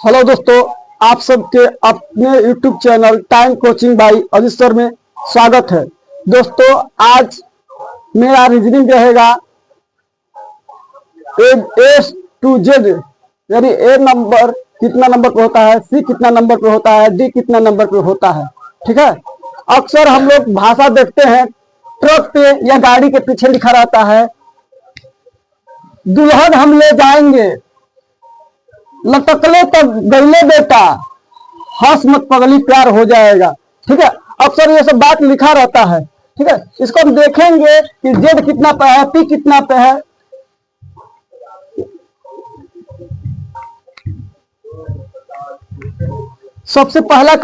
Hello दोस्तों, आप सबके अपने YouTube channel time coaching by Ajit sir में स्वागत है। दोस्तों, आज मेरा रीजनिंग रहेगा ए टू जेड, यानी ए नंबर कितना नंबर पे होता है, सी कितना नंबर पे होता है, डी कितना नंबर पे होता है। ठीक है। अक्सर हम लोग भाषा देखते हैं, ट्रक पे या गाड़ी के पीछे लिखा रहता है दुल्हन हम ले जाएंगे, लटकले तब गले बेटा, हंस मत पगली प्यार हो जाएगा। ठीक है। अक्सर ये सब बात लिखा रहता है। ठीक है। इसको हम देखेंगे कि जेड कितना पे है, पी कितना पे है। सबसे पहला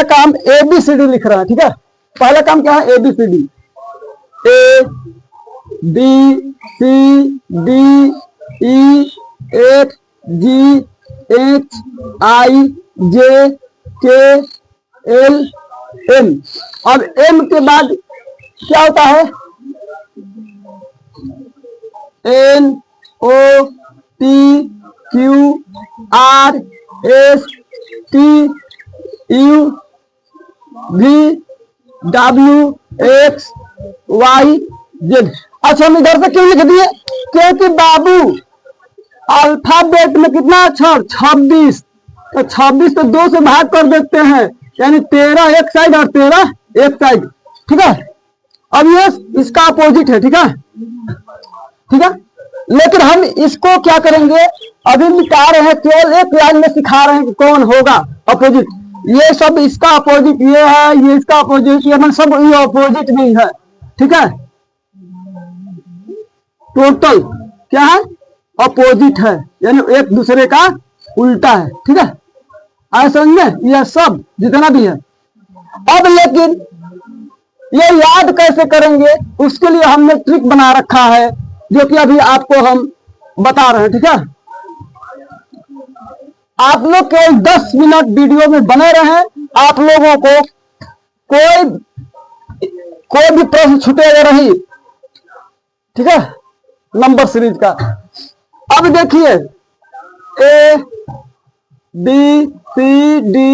काम ए बी सी डी लिख रहा है। ठीक है। पहला काम क्या है? A B C D. A B C D E F G H I J K L M. अब एम के बाद क्या होता है? N O P Q R S T U V W X Y Z. अच्छा, हम इधर से क्यों लिख दिए? क्योंकि बाबू अल्फाबेट में कितना अक्षर? 26। तो 26 तो 2 से भाग कर देते हैं, यानी 13 एक साइड और 13 एक साइड। ठीक है। अब ये इसका अपोजिट है। ठीक है। ठीक है। लेकिन हम इसको क्या करेंगे, अभी मिटा रहे हैं, केवल एक लाइन में सिखा रहे हैं कि कौन होगा अपोजिट। ये सब इसका अपोजिट ये है, ये इसका अपोजिट, ये मतलब सब ये अपोजिट नहीं है। ठीक है। टोटल क्या है? अपोजिट है, यानी एक दूसरे का उल्टा है। ठीक है। आए समझ में? यह सब जितना भी है। अब लेकिन ये याद कैसे करेंगे, उसके लिए हमने ट्रिक बना रखा है, जो कि अभी आपको हम बता रहे हैं। ठीक है। आप लोग केवल 10 मिनट वीडियो में बने रहें। आप लोगों को कोई भी प्रश्न छूटेगा नहीं। ठीक है। नंबर सीरीज का अब देखिए, A B C D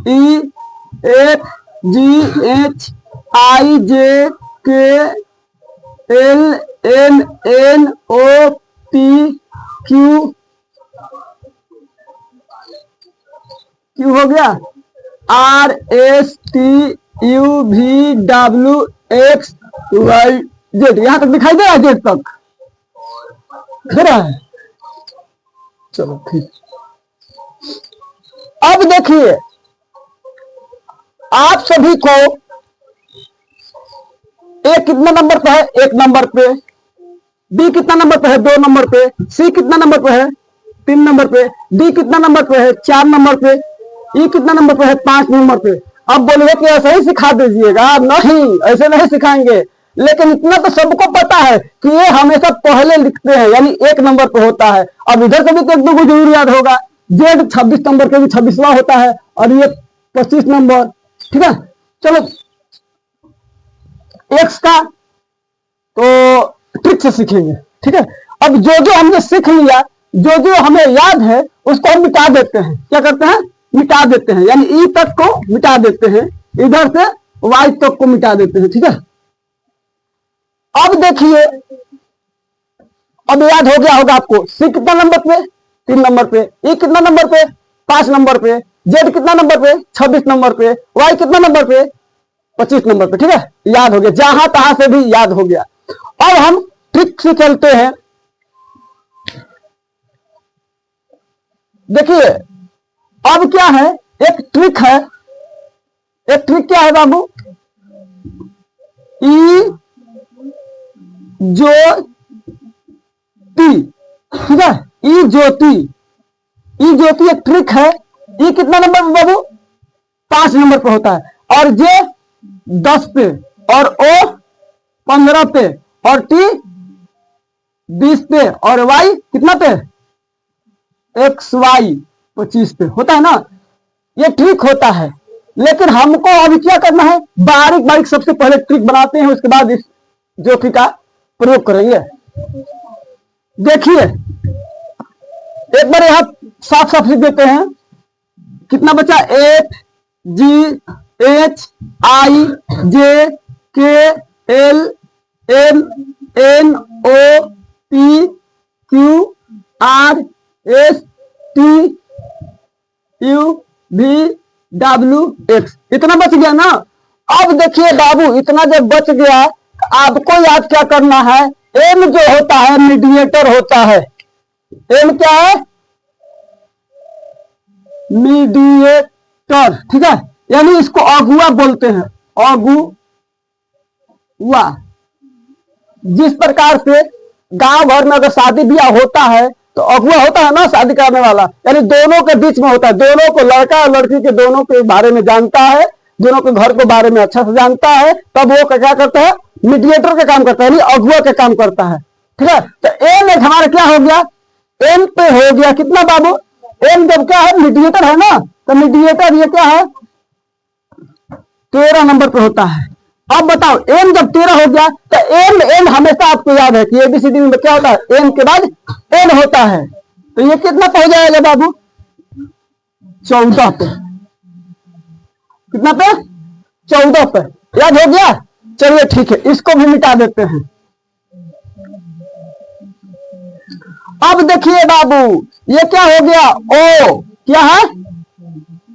E F G H I J K L M N O P Q हो गया, R S T U V W X Y Z. यहां तक दिखाई दे रहा है? जेड तक दे रहा है? चलो ठीक। अब देखिए, आप सभी को ए कितना नंबर पे है? 1 नंबर पे। बी कितना नंबर पे है? 2 नंबर पे। सी कितना नंबर पे है? 3 नंबर पे। डी कितना नंबर पे है? 4 नंबर पे। ई कितना नंबर पे है? 5 नंबर पे। अब बोलिए कि ऐसे ही सिखा दीजिएगा? नहीं, ऐसे नहीं सिखाएंगे। लेकिन इतना तो सबको पता है कि ये हमेशा पहले लिखते हैं, यानी 1 नंबर पे होता है। अब इधर से भी तो 1-2 को जरूर याद होगा। जेड 26 नंबर पे भी 26वां होता है, और ये 25 नंबर। ठीक है। चलो, एक्स का तो ट्रिक से सीखेंगे। ठीक है। अब जो जो हमने सीख लिया, जो जो हमें याद है, उसको हम मिटा देते हैं। क्या करते हैं? मिटा देते हैं, यानी ई तक को मिटा देते हैं, इधर से वाई तक को मिटा देते हैं। ठीक है। अब देखिए, अब याद हो गया होगा आपको, सी कितना नंबर पे? 3 नंबर पे। ई कितना नंबर पे? 5 नंबर पे। जेड कितना नंबर पे? 26 नंबर पे। वाई कितना नंबर पे? 25 नंबर पे। ठीक है। याद हो गया, जहां तहां से भी याद हो गया। अब हम ट्रिक से चलते हैं। देखिए, अब क्या है? एक ट्रिक है। एक ट्रिक क्या है बाबू? ई ज्योति। ठीक है। ई ज्योति एक ट्रिक है। ई कितना नंबर पे बाबू? 5 नंबर पे होता है, और जे 10 पे, और ओ 15 पे, और टी 20 पे, और वाई कितना पे? एक्स वाई 25 पे होता है ना। ये ट्रिक होता है। लेकिन हमको अभी क्या करना है? बारीक बारीक सबसे पहले ट्रिक बनाते हैं, उसके बाद इस ज्योति का प्रयोग करेंगे। देखिए, एक बार यहाँ साफ साफ लिख देते हैं, कितना बचा, HJKLMNOPQRSTUVWX, इतना बच गया ना। अब देखिए बाबू, इतना जब बच गया, आपको याद क्या करना है, एम जो होता है मीडिएटर होता है। एम क्या है, मीडिएटर, ठीक है, यानी इसको अगुआ बोलते हैं, अगुआ। जिस प्रकार से गांव भर में अगर शादी ब्याह होता है तो अगुआ होता है ना, शादी कराने वाला, यानी दोनों के बीच में होता है, दोनों को, लड़का और लड़की के दोनों के बारे में जानता है, दोनों के घर के बारे में अच्छा से जानता है, तब वो क्या करता है, मीडिएटर का काम करता है, यानी अगुआ का काम करता है, ठीक है। तो एम एक हमारा क्या हो गया, एम पे हो गया कितना बाबू, एम जब क्या है, मीडिएटर है ना, तो मीडिएटर ये क्या है, 13 नंबर पे होता है। अब बताओ, एम जब 13 हो गया तो एम एन हमेशा आपको याद है कि एबीसीडी में क्या होता है, एम के बाद एन होता है, तो ये कितना पे हो जाएगा बाबू, 14 पे, कितना पे, 14 पे, याद हो गया। चलिए ठीक है, इसको भी मिटा देते हैं। अब देखिए बाबू, ये क्या हो गया, ओ, क्या है,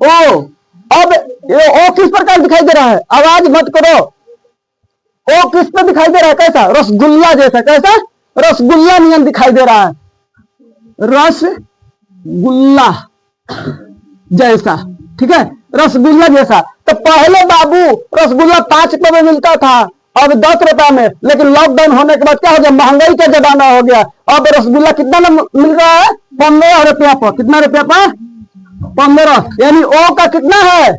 ओ। अब ये ओ किस प्रकार दिखाई दे रहा है, आवाज मत करो, ओ किस पे दिखाई दे रहा है, कैसा, रसगुल्ला जैसा, कैसा, रसगुल्ला नियम दिखाई दे रहा है, रसगुल्ला जैसा, ठीक है, रसगुल्ला जैसा। तो पहले बाबू रसगुल्ला 5 रुपए में मिलता था, अब 10 रुपए में, लेकिन लॉकडाउन होने के बाद क्या हो गया, महंगाई का जमाना हो गया, अब रसगुल्ला कितना मिल रहा है, 15 रुपया पर, कितना रुपया पर, 15, यानी ओ का कितना है,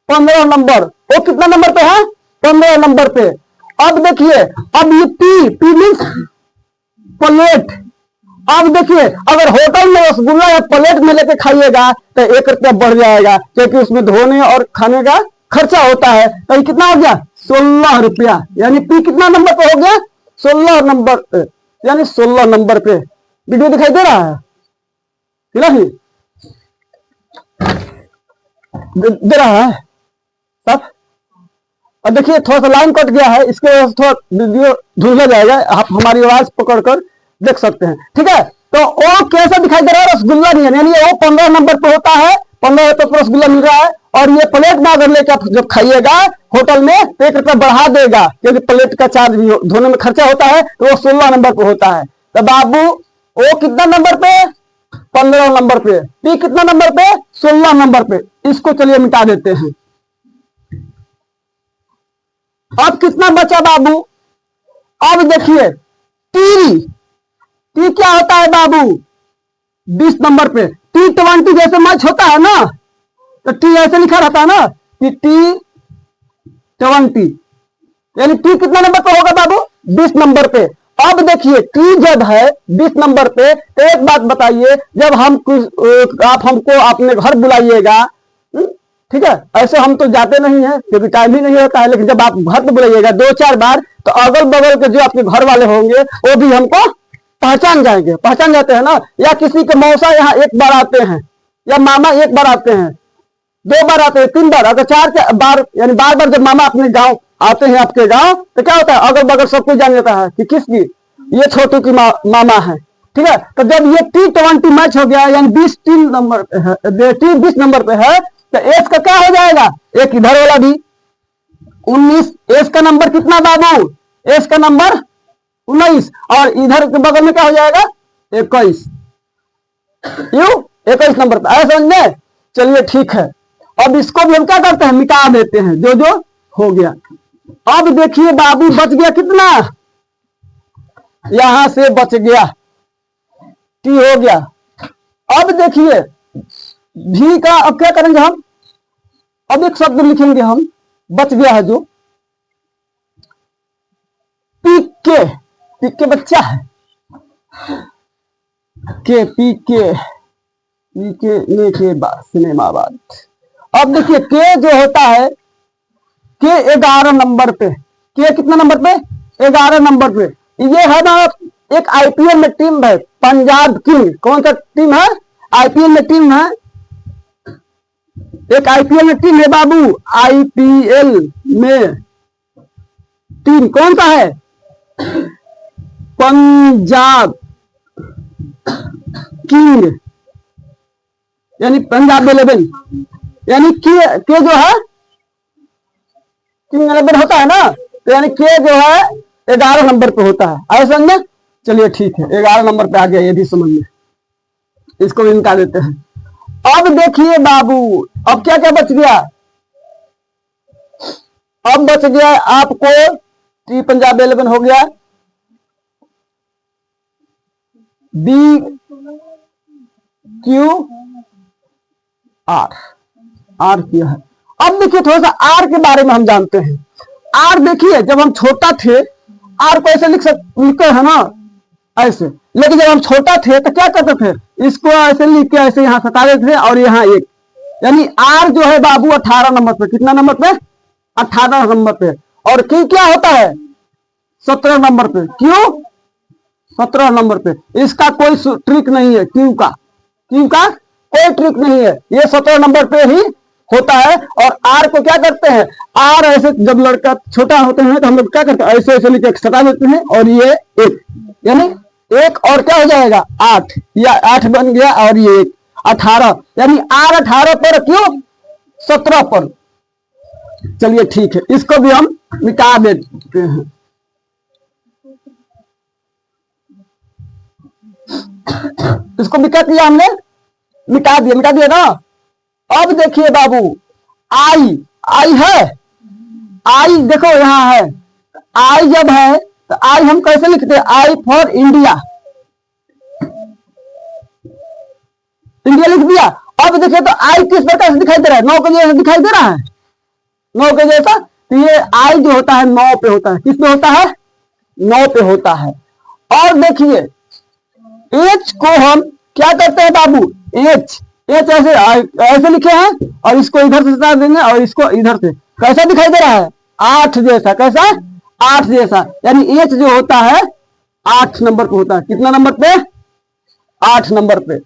15 नंबर, ओ कितना नंबर पे है, 15 नंबर पे। अब देखिए, अब ये पी मीन्स प्लेट। अब देखिए, अगर होटल में रसगुल्ला या प्लेट में लेके खाइएगा तो 1 रुपया बढ़ जाएगा, क्योंकि उसमें धोने और खाने का खर्चा होता है, तो ये कितना हो गया, 16 रुपया, यानी पी कितना नंबर पे हो गया, 16 नंबर पे, यानी 16 नंबर पे। वीडियो दिखाई दे रहा है, नहीं दे रहा है सब। और देखिए थोड़ा सा लाइन कट गया है, इसके वजह से थोड़ा वीडियो धुंधला जाएगा, आप हमारी आवाज पकड़कर देख सकते हैं, ठीक है। तो ओ कैसा दिखाई दे रहा है, रसगुल्ला नहीं है, यानी वो 15 नंबर पे होता है, 15 रुपए पर रसगुल्ला मिल रहा है। और ये प्लेट में अगर लेकर जब खाइएगा होटल में तो 1 रुपया बढ़ा देगा, क्योंकि प्लेट का चार्ज भी धोने में खर्चा होता है, तो वो 16 नंबर पे होता है। तो बाबू ओ कितना नंबर पे, 15 नंबर पे, पी कितना नंबर पे, 16 नंबर पे। इसको चलिए मिटा देते हैं। अब कितना बचा बाबू, अब देखिए टी क्या होता है बाबू, 20 नंबर पे। T20 जैसे मैच होता है ना, तो टी ऐसे लिखा रहता है ना कि T20, यानी टी कितना नंबर पे होगा बाबू, 20 नंबर पे। अब देखिए टी जब है 20 नंबर पे, तो एक बात बताइए, जब हम आप हमको अपने घर बुलाइएगा, ठीक है, ऐसे हम तो जाते नहीं है क्योंकि टाइम ही नहीं होता है, लेकिन जब आप घर पे बुलाइएगा 2-4 बार, तो अगल बगल के जो आपके घर वाले होंगे वो भी हमको पहचान जाएंगे, पहचान जाते हैं ना। या किसी के मौसा यहाँ 1 बार आते हैं, या मामा 1 बार आते हैं, 2 बार आते हैं, 3 बार, अगर 4 बार, यानी बार जब मामा अपने गांव आते हैं, आपके गांव, तो क्या होता है, अगल बगल सब कुछ जान जाता है कि किसकी, ये छोटू की मामा है, ठीक है। तो जब ये T20 मैच हो गया, यानी 20 नंबर पे है, T20 नंबर पे है, तो एस का क्या हो जाएगा, एक इधर वाला भी 19, एस का नंबर कितना बाबू, एस का नंबर 19, और इधर के बगल में क्या हो जाएगा, 21, यू 21 नंबर पे। ऐसा समझे, चलिए ठीक है। अब इसको भी हम क्या करते हैं, मिटा देते हैं, जो जो हो गया। अब देखिए बाबू बच गया कितना, यहां से बच गया, टी हो गया। अब देखिए भी का, अब क्या करेंगे हम, अब एक शब्द लिखेंगे हम, बच गया है जो पीके, पीके बच्चा है, के पीके, पीके ने के बाद सिनेमाबाद। अब देखिए के जो होता है, के 11 नंबर पे, के कितना नंबर पे, 11 नंबर पे। ये है ना एक आईपीएल में टीम है, पंजाब किंग। कौन सा टीम है, आईपीएल में टीम है, एक आईपीएल में टीम है बाबू, आईपीएल में टीम कौन सा है? पंजाब किंग, यानी पंजाब 11, यानी के जो है किंग 11 होता है ना, तो यानी के जो है 11 नंबर पे होता है। आए समझे? चलिए ठीक है, 11 नंबर पे आ गया, ये भी समझ में, इसको भी निकाल देते हैं। अब देखिए बाबू, अब क्या क्या बच गया? अब बच गया आपको टी पंजाब 11 हो गया, बी क्यू आर, आर क्या है? अब देखिए थोड़ा सा आर के बारे में हम जानते हैं। आर देखिए, जब हम छोटा थे आर को ऐसे लिखते है ना, ऐसे, लेकिन जब हम छोटा थे तो क्या करते थे? इसको ऐसे लिख के ऐसे यहां सटा देते थे और यहाँ एक, यानी आर जो है बाबू 18 नंबर पे, कितना नंबर पे? 18 नंबर पे। और क्यू क्या होता है? 17 नंबर पे। क्यों 17 नंबर पे? इसका कोई ट्रिक नहीं है, क्यू का कोई ट्रिक नहीं है, ये 17 नंबर पे ही होता है। और आर को क्या करते हैं? आर ऐसे जब लड़का छोटा होते हैं तो हम लोग क्या करते हैं? ऐसे ऐसे लिख सटा देते हैं और ये एक, यानी एक और क्या हो जाएगा? 8, या 8 बन गया और ये एक 18, यानी आर 18 पर, क्यों 17 पर। चलिए ठीक है, इसको भी हम मिटा देते हैं। इसको भी क्या किया हमने? मिटा दिया ना। अब देखिए बाबू, आई है, आई देखो यहां है, आई जब है तो आई हम कैसे लिखते हैं? आई फॉर इंडिया, इंडिया लिख दिया। अब देखिए तो आई किस प्रकार से दिखाई दे रहा है? 9 के जैसा दिखाई दे रहा है, 9 के जैसा। तो ये आई जो होता है 9 पे होता है, किस पे होता है? 9 पे होता है। और देखिए एच को हम क्या करते हैं बाबू? एच ऐसे ऐसे लिखे हैं और इसको इधर से हटा देंगे और इसको इधर से, कैसा दिखाई दे रहा है? 8 जैसा। कैसा? 8 जैसा, यानी एच जो होता है 8 नंबर पे होता है। कितना नंबर पे? 8 नंबर पे।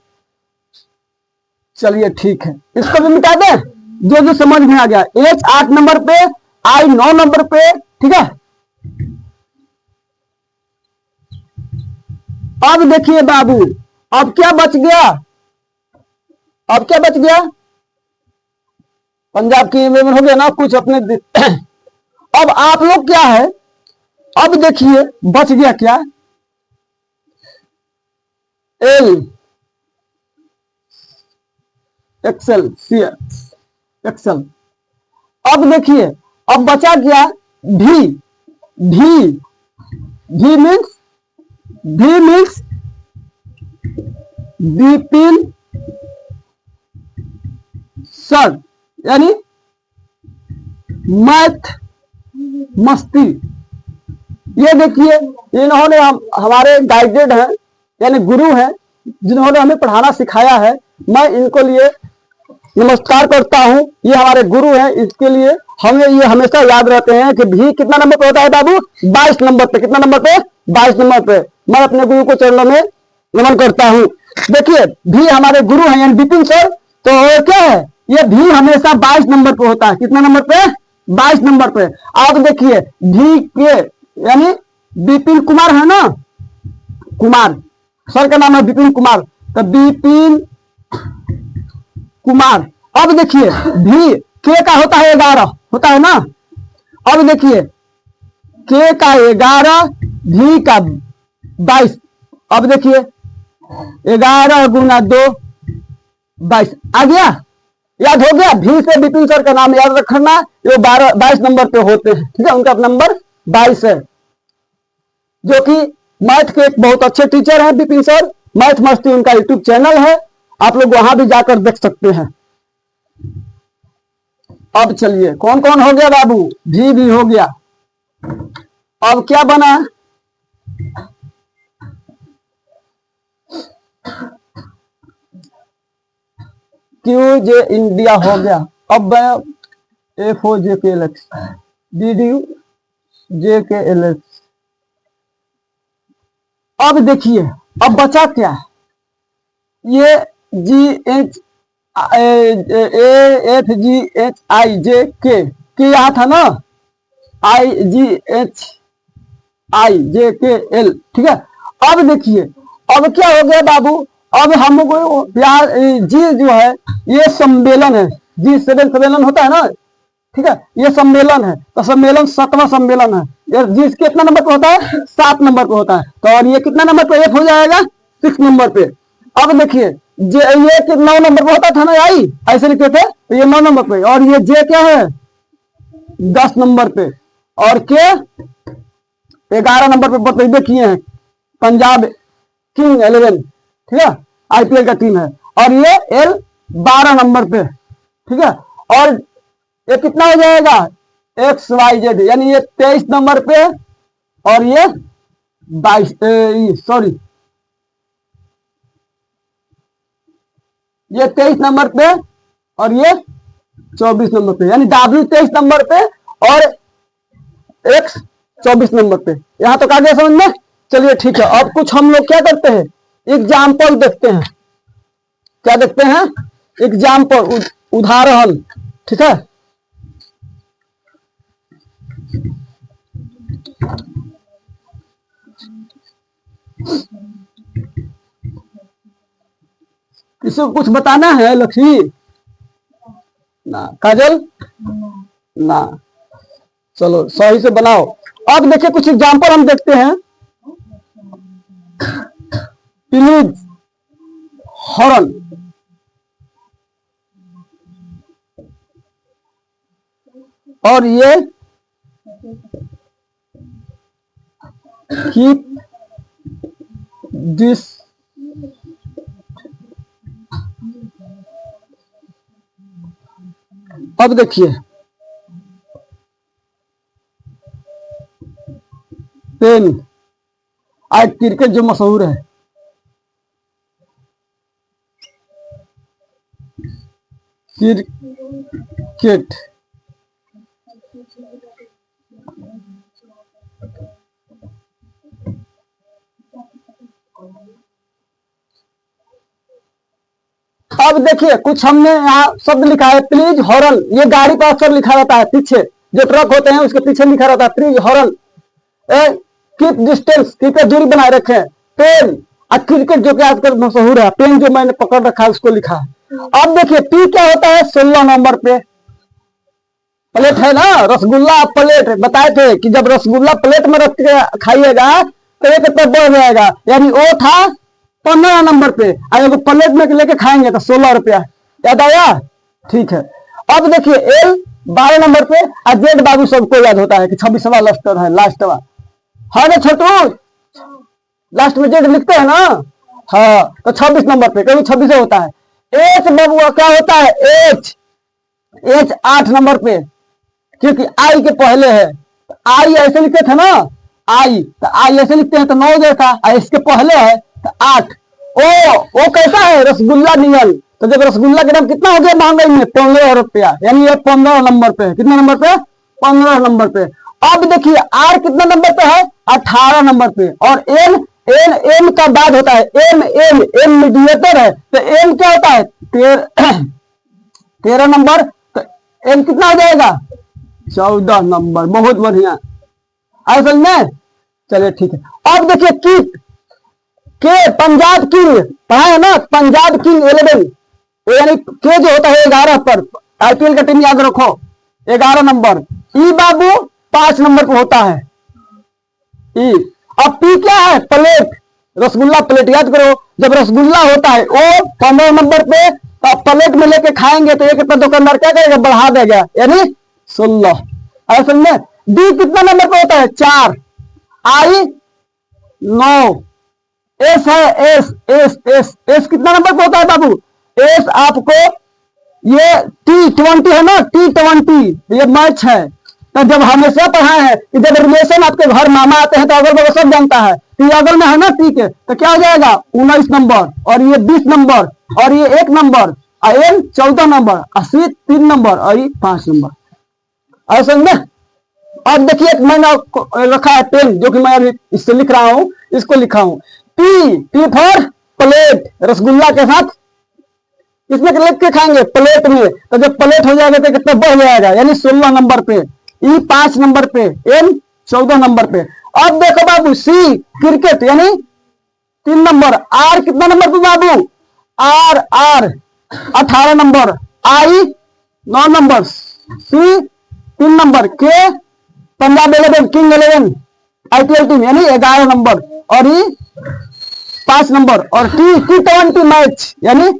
चलिए ठीक है, इसको भी मिटा दें, जो समझ में आ गया। एच 8 नंबर पे, आई 9 नंबर पे, ठीक है। अब देखिए बाबू, अब क्या बच गया? अब क्या बच गया? पंजाब की हो गया ना कुछ अपने। अब आप लोग क्या है? अब देखिए बच गया क्या? एल, एक्सेल, सी एक्सेल। अब देखिए अब बचा क्या? भी, भी मीन्स विपिन सर, यानी मैथ मस्ती। ये देखिए इन्होंने हमारे गाइडेड हैं, यानी गुरु हैं, जिन्होंने हमें पढ़ाना सिखाया है। मैं इनको लिए नमस्कार करता हूं। ये हमारे गुरु हैं, इसके लिए हमें ये हमेशा याद रहते हैं कि भी कितना नंबर पे होता है बाबू? 22 नंबर पे। कितना नंबर पे? 22 नंबर पे। मैं अपने गुरु को चरणों में नमन करता हूं। देखिए भी हमारे गुरु हैं, यानी विपिन सर। तो क्या है? ये भी हमेशा 22 नंबर पे होता है। कितना नंबर पे? 22 नंबर पे। आप देखिए भी के, यानी विपिन कुमार है ना, कुमार सर का नाम है विपिन कुमार, तो विपिन कुमार। अब देखिए भी के का होता है 11, होता है ना। अब देखिए के का 11, भी का 22। अब देखिए 11 गुना 2 22 आ गया, याद हो गया। भी से विपिन सर का नाम याद रखना, ये 22 नंबर पे होते हैं, ठीक है। उनका नंबर 22 है, जो कि मैथ के एक बहुत अच्छे टीचर हैं विपिन सर। मैथ मस्ती उनका यूट्यूब चैनल है, आप लोग वहां भी जाकर देख सकते हैं। अब चलिए कौन कौन हो गया बाबू? भी हो गया। अब क्या बना? क्यू जे इंडिया हो गया। अब F O J K L X, D D U J K L x. अब देखिए अब बचा क्या? ये जी एच के यहाँ था ना, IGHIJKL, ठीक है। अब देखिए अब क्या हो गया बाबू, अब हमको यार जी जो है ये सम्मेलन है, G7 सम्मेलन होता है ना, ठीक है, ये सम्मेलन है, तो सम्मेलन 7वां सम्मेलन है। ये जी कितना नंबर पे होता है, 7 नंबर पे होता है, तो और ये कितना नंबर पे, F हो जाएगा 6 नंबर पे। अब देखिए ये 9 नंबर पे होता था ना, आई ऐसे लिखते थे, तो ये 9 नंबर पे, और ये जे क्या है 10 नंबर पे, और के 11 नंबर पे बतैबे किए हैं, पंजाब किंग 11, ठीक है, IPL का टीम है। और ये L 12 नंबर पे, ठीक है। और ये कितना हो जाएगा XYZ, यानी ये 23 नंबर पे, और ये 23 नंबर पे, और ये 24 नंबर पे, यानी W 23 नंबर पे और X 24 नंबर पे। यहां तो आगे समझ में, चलिए ठीक है। अब कुछ हम लोग क्या करते हैं, एग्जाम्पल देखते हैं। क्या देखते हैं, एग्जाम्पल, उदाहरण, ठीक है। किसी को कुछ बताना है लक्ष्मी ना, काजल ना, चलो सही से बनाओ। अब देखिए कुछ एग्जाम्पल हम देखते हैं। प्लीज हॉर्न, और ये कीप दिस अब देखिए पेन, आज क्रिकेट जो मशहूर है, क्रिकेट, अब देखिए कुछ हमने यहाँ शब्द लिखा है, प्लीज हॉर्न, ये गाड़ी पर अक्सर लिखा रहता है, पीछे जो ट्रक होते हैं उसके पीछे लिखा रहता है प्लीज हॉर्न। कीप डिस्टेंस, कृपया दूरी बनाए रखें। पेन, क्रिकेट जो कि आजकल मशहूर है, पेन जो मैंने पकड़ रखा है उसको लिखा है। अब देखिए पी क्या होता है, 16 नंबर पे प्लेट है ना, रसगुल्ला प्लेट बताए थे कि जब रसगुल्ला प्लेट में रख के खाइएगा तो एक पे बढ़ जाएगा, यानी वो था 15 नंबर पे, अगर प्लेट में लेके खाएंगे तो 16 रुपया, याद आया, ठीक है। अब देखिए L 12 नंबर पे, और जेड बाबू सबको याद होता है कि 26वां लस्टर है, लास्टवा है ना छोटू, लास्ट में जेड लिखते हैं ना, हाँ, तो 26 नंबर पे, कभी 26 होता है। H बाबू क्या होता है, H 8 नंबर पे, क्योंकि I के पहले है, I ऐसे लिखते थे ना, I तो I ऐसे लिखते हैं तो 9 जैसा, इसके पहले है तो 8। ओ कैसा है, रसगुल्ला नियल, तो जब रसगुल्ला के दाम कितना हो गया महंगाई में, 15 रुपया, यानी ये 15 नंबर पे, कितना नंबर पे, 15 नंबर पे। अब देखिए R कितना नंबर पे है, 18 नंबर पे, और N का बाद होता है M मीडिएटर है, तो M क्या होता है 13 नंबर, तो M कितना हो जाएगा 14 नंबर, बहुत बढ़िया, आए समझ में, चलिए ठीक है। अब देखिए कीप के, पंजाब किंग पढ़ा है ना, पंजाब किंग 11, यानी के जो होता है 11 पर, IPL का टीम याद रखो 11 नंबर। ई बाबू 5 नंबर पर होता है, ई। अब पी क्या है, प्लेट, रसगुल्ला प्लेट, याद करो जब रसगुल्ला होता है वो 15 नंबर पे, तो प्लेट में लेके खाएंगे तो एक दुकानदार क्या करेगा, बढ़ा देगा, यानी 16, ऐसे में। डी कितना नंबर पे होता है, 4, आई 9, एस है एस कितना नंबर पे होता है बाबू, एस आपको ये T20 है ना, T20 ये मैच है, तो जब हमेशा पढ़ा है कि जब रिलेशन आपके घर मामा आते हैं तो अगल बगल सब जानता है, तो अगल में है ना ठीक है, तो क्या हो जाएगा 19 नंबर, और ये 20 नंबर, और ये 1 नंबर, और एन 14 नंबर, और सी 3 नंबर, और ये 5 नंबर, ऐसे में। अब देखिए मैंने रखा है पेन, जो कि मैं अभी इससे लिख रहा हूं, इसको लिखा हूं, पी फॉर प्लेट, रसगुल्ला के साथ इसमें लिख के खाएंगे प्लेट में, तो जब प्लेट हो जाएगा तो कितना बढ़ जाएगा, यानी 16 नंबर पे, ई 5 नंबर पे, एन 14 नंबर पे। अब देखो बाबू सी क्रिकेट यानी 3 नंबर, आर कितना नंबर पे बाबू, आर आर 18 नंबर, आई 9 नंबर, सी 3 नंबर, के पंजाब 11 किंग 11 आईपीएल टीम यानी 11 नंबर, और ई 5 नंबर, और T20 मैच यानी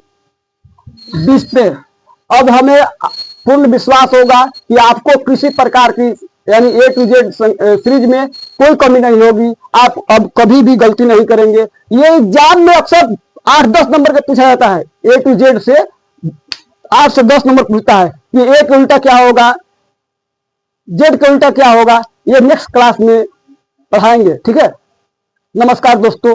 20 पे। अब हमें पूर्ण विश्वास होगा कि आपको किसी प्रकार की यानी A to Z सीरीज में कोई कमी नहीं होगी, आप अब कभी भी गलती नहीं करेंगे। ये एग्जाम में अक्सर 8-10 नंबर का पूछा जाता है, A to Z से 8 से 10 नंबर पूछता है कि A के उल्टा क्या होगा, Z के उल्टा क्या होगा, ये नेक्स्ट क्लास में पढ़ाएंगे। ठीक है, नमस्कार दोस्तों।